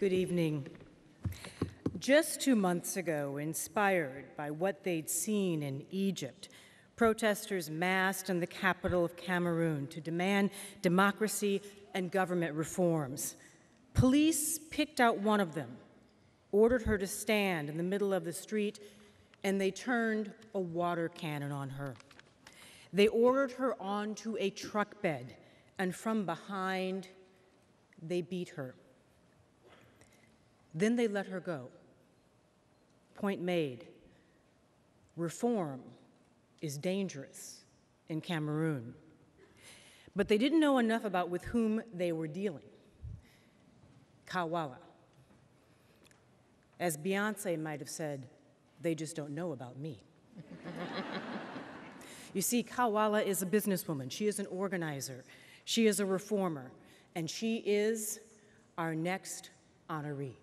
Good evening. Just 2 months ago, inspired by what they'd seen in Egypt, protesters massed in the capital of Cameroon to demand democracy and government reforms. Police picked out one of them, ordered her to stand in the middle of the street, and they turned a water cannon on her. They ordered her onto a truck bed, and from behind, they beat her. Then they let her go. Point made. Reform is dangerous in Cameroon. But they didn't know enough about with whom they were dealing. Kah Walla. As Beyonce might have said, they just don't know about me. You see, Kah Walla is a businesswoman. She is an organizer. She is a reformer. And she is our next honoree.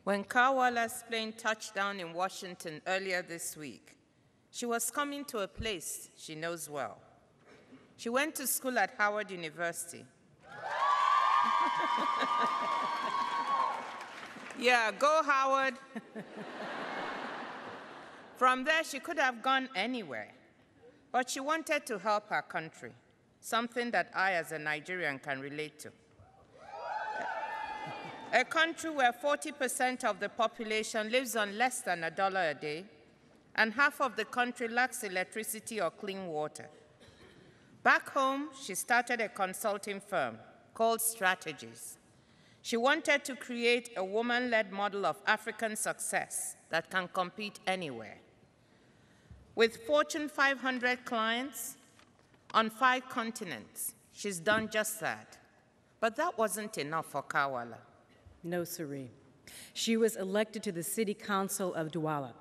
When Kah Walla's plane touched down in Washington earlier this week, she was coming to a place she knows well. She went to school at Howard University. Yeah, go Howard. From there, she could have gone anywhere, but she wanted to help her country, something that I, as a Nigerian, can relate to. A country where 40% of the population lives on less than $1 a day, and half of the country lacks electricity or clean water. Back home, she started a consulting firm called Strategies. She wanted to create a woman-led model of African success that can compete anywhere. With Fortune 500 clients on 5 continents, she's done just that. But that wasn't enough for Kah Walla. No, siree. She was elected to the City Council of Douala.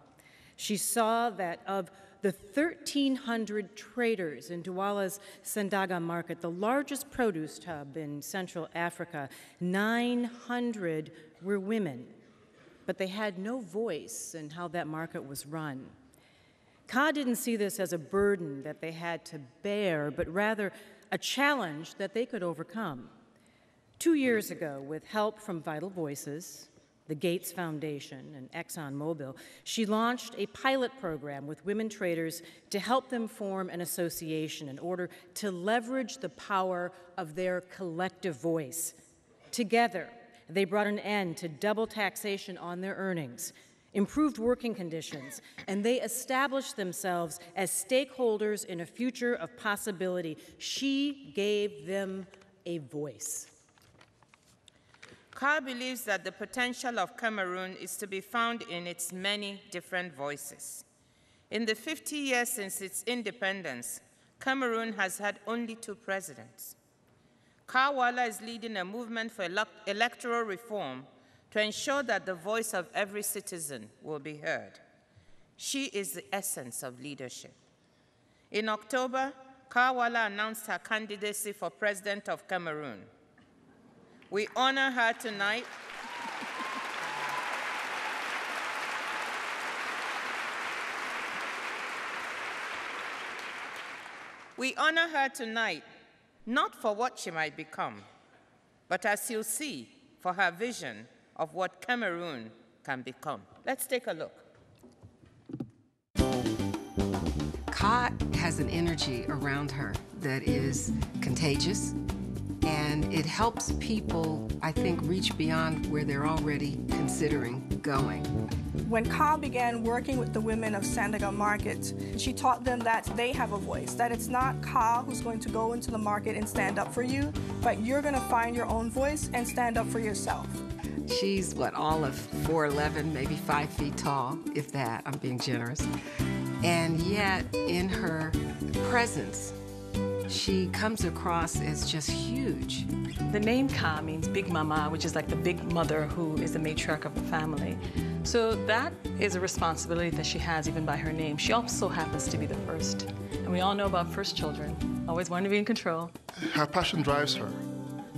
She saw that of the 1,300 traders in Douala's Sandaga market, the largest produce hub in Central Africa, 900 were women, but they had no voice in how that market was run. Kah didn't see this as a burden that they had to bear, but rather a challenge that they could overcome. 2 years ago, with help from Vital Voices, the Gates Foundation, and ExxonMobil, she launched a pilot program with women traders to help them form an association in order to leverage the power of their collective voice. Together, they brought an end to double taxation on their earnings, improved working conditions, and they established themselves as stakeholders in a future of possibility. She gave them a voice. Kah believes that the potential of Cameroon is to be found in its many different voices. In the 50 years since its independence, Cameroon has had only 2 presidents. Kah Walla is leading a movement for electoral reform to ensure that the voice of every citizen will be heard. She is the essence of leadership. In October, Kah Walla announced her candidacy for president of Cameroon. We honor her tonight. We honor her tonight, not for what she might become, but as you'll see, for her vision of what Cameroon can become. Let's take a look. Kah has an energy around her that is contagious, and it helps people, I think, reach beyond where they're already considering going. When Kah began working with the women of Sandaga Market, she taught them that they have a voice, that it's not Kah who's going to go into the market and stand up for you, but you're going to find your own voice and stand up for yourself. She's, all of 4'11", maybe 5 feet tall, if that, I'm being generous. And yet, in her presence, she comes across as just huge. The name Kah means Big Mama, which is like the big mother who is the matriarch of the family. So that is a responsibility that she has even by her name. She also happens to be the first. And we all know about first children, always want to be in control. Her passion drives her.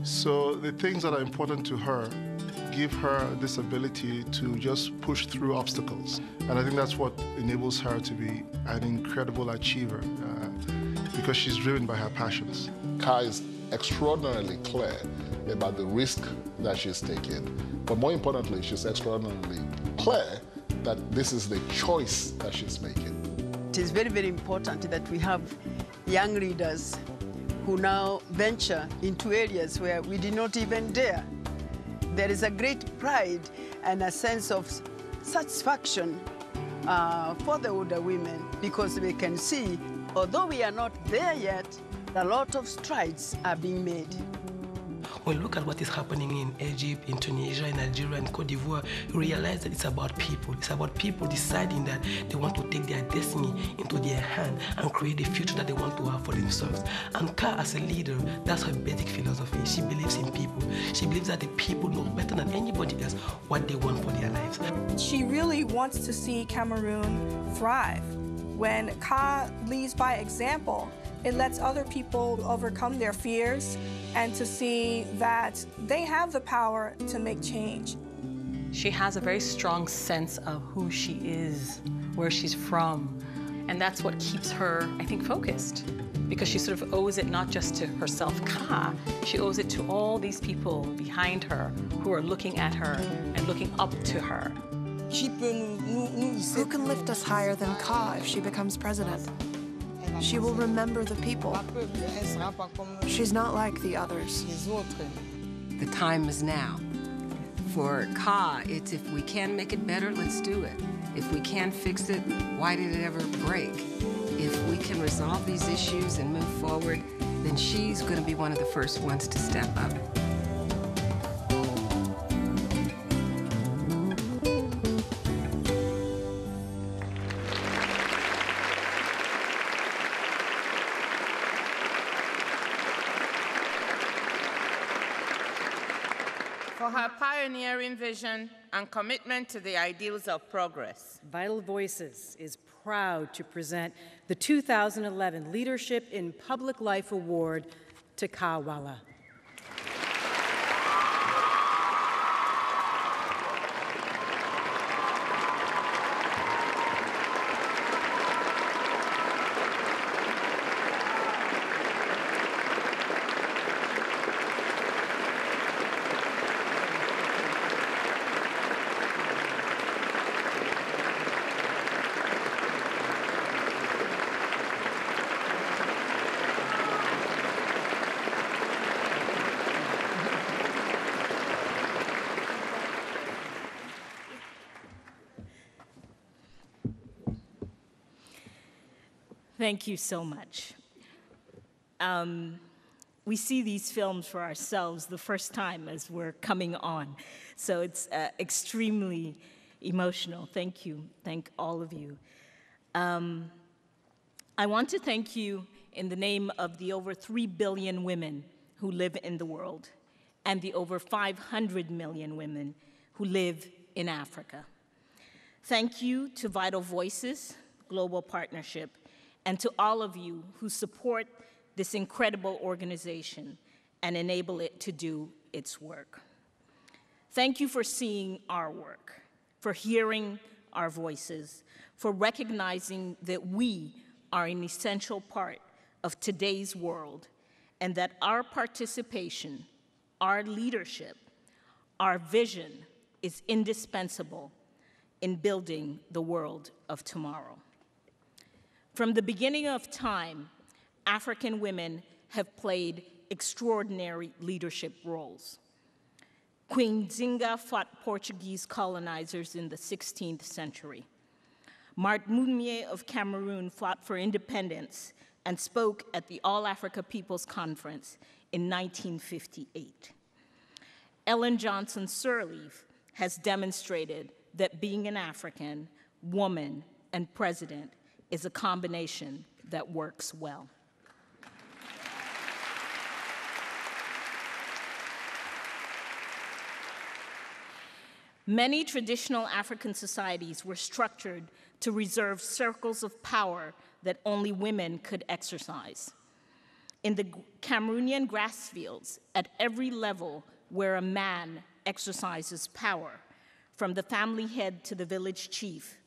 So the things that are important to her give her this ability to just push through obstacles. And I think that's what enables her to be an incredible achiever, because she's driven by her passions. Kah is extraordinarily clear about the risk that she's taking. But more importantly, she's extraordinarily clear that this is the choice that she's making. It is very, very important that we have young leaders who now venture into areas where we did not even dare. There is a great pride and a sense of satisfaction for the older women, because we can see, although we are not there yet, a lot of strides are being made. When we look at what is happening in Egypt, in Tunisia, in Nigeria, and Cote d'Ivoire, we realize that it's about people. It's about people deciding that they want to take their destiny into their hand and create the future that they want to have for themselves. And Kah, as a leader, that's her basic philosophy. She believes in people. She believes that the people know better than anybody else what they want for their lives. She really wants to see Cameroon thrive. When Kah leads by example, it lets other people overcome their fears and to see that they have the power to make change. She has a very strong sense of who she is, where she's from, and that's what keeps her, I think, focused. Because she sort of owes it not just to herself, Kah, she owes it to all these people behind her who are looking at her and looking up to her. Who can lift us higher than Kah if she becomes president? She will remember the people. She's not like the others. The time is now. For Kah, it's if we can make it better, let's do it. If we can't fix it, why did it ever break? If we can resolve these issues and move forward, then she's going to be one of the first ones to step up. For her pioneering vision and commitment to the ideals of progress, Vital Voices is proud to present the 2011 Leadership in Public Life Award to Kah Walla. Thank you so much. We see these films for ourselves the first time as we're coming on, so it's extremely emotional. Thank you. Thank all of you. I want to thank you in the name of the over 3 billion women who live in the world and the over 500 million women who live in Africa. Thank you to Vital Voices Global Partnership, and to all of you who support this incredible organization and enable it to do its work. Thank you for seeing our work, for hearing our voices, for recognizing that we are an essential part of today's world, and that our participation, our leadership, our vision is indispensable in building the world of tomorrow. From the beginning of time, African women have played extraordinary leadership roles. Queen Zinga fought Portuguese colonizers in the 16th century. Marthe Mounier of Cameroon fought for independence and spoke at the All-Africa People's Conference in 1958. Ellen Johnson Sirleaf has demonstrated that being an African, woman, and president is a combination that works well. Many traditional African societies were structured to reserve circles of power that only women could exercise. In the Cameroonian grass fields, at every level where a man exercises power, from the family head to the village chief,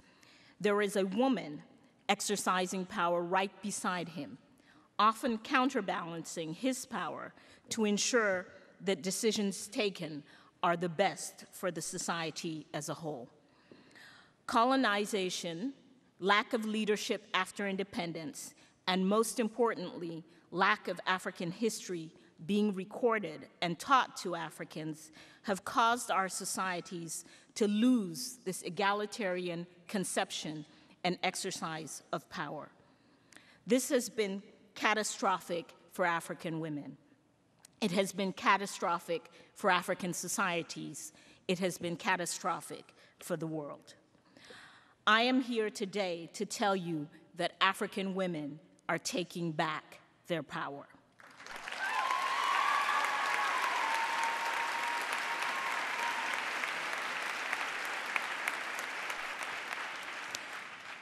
there is a woman exercising power right beside him, often counterbalancing his power to ensure that decisions taken are the best for the society as a whole. Colonization, lack of leadership after independence, and most importantly, lack of African history being recorded and taught to Africans have caused our societies to lose this egalitarian conception and exercise of power. This has been catastrophic for African women. It has been catastrophic for African societies. It has been catastrophic for the world. I am here today to tell you that African women are taking back their power.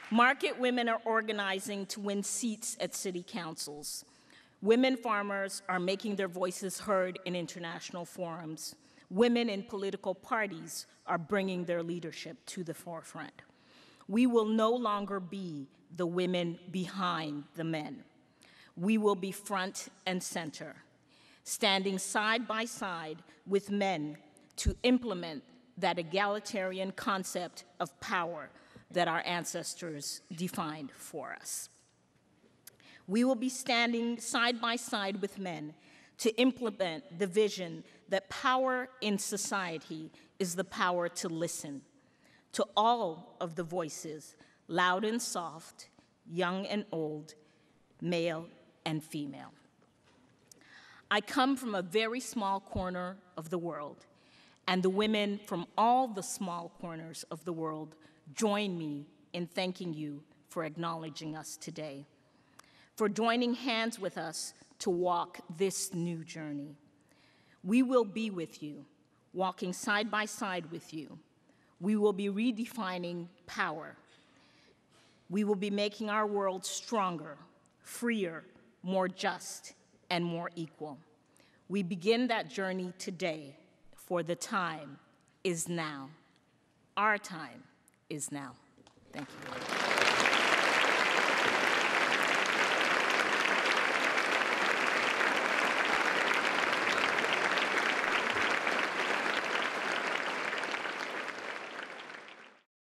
Market women are organizing to win seats at city councils. Women farmers are making their voices heard in international forums. Women in political parties are bringing their leadership to the forefront. We will no longer be the women behind the men. We will be front and center, standing side by side with men to implement that egalitarian concept of power that our ancestors defined for us. We will be standing side by side with men to implement the vision that power in society is the power to listen to all of the voices, loud and soft, young and old, male and female. I come from a very small corner of the world, and the women from all the small corners of the world join me in thanking you for acknowledging us today, for joining hands with us to walk this new journey. We will be with you, walking side by side with you. We will be redefining power. We will be making our world stronger, freer, more just, and more equal. We begin that journey today, for the time is now. Our time is now. Thank you.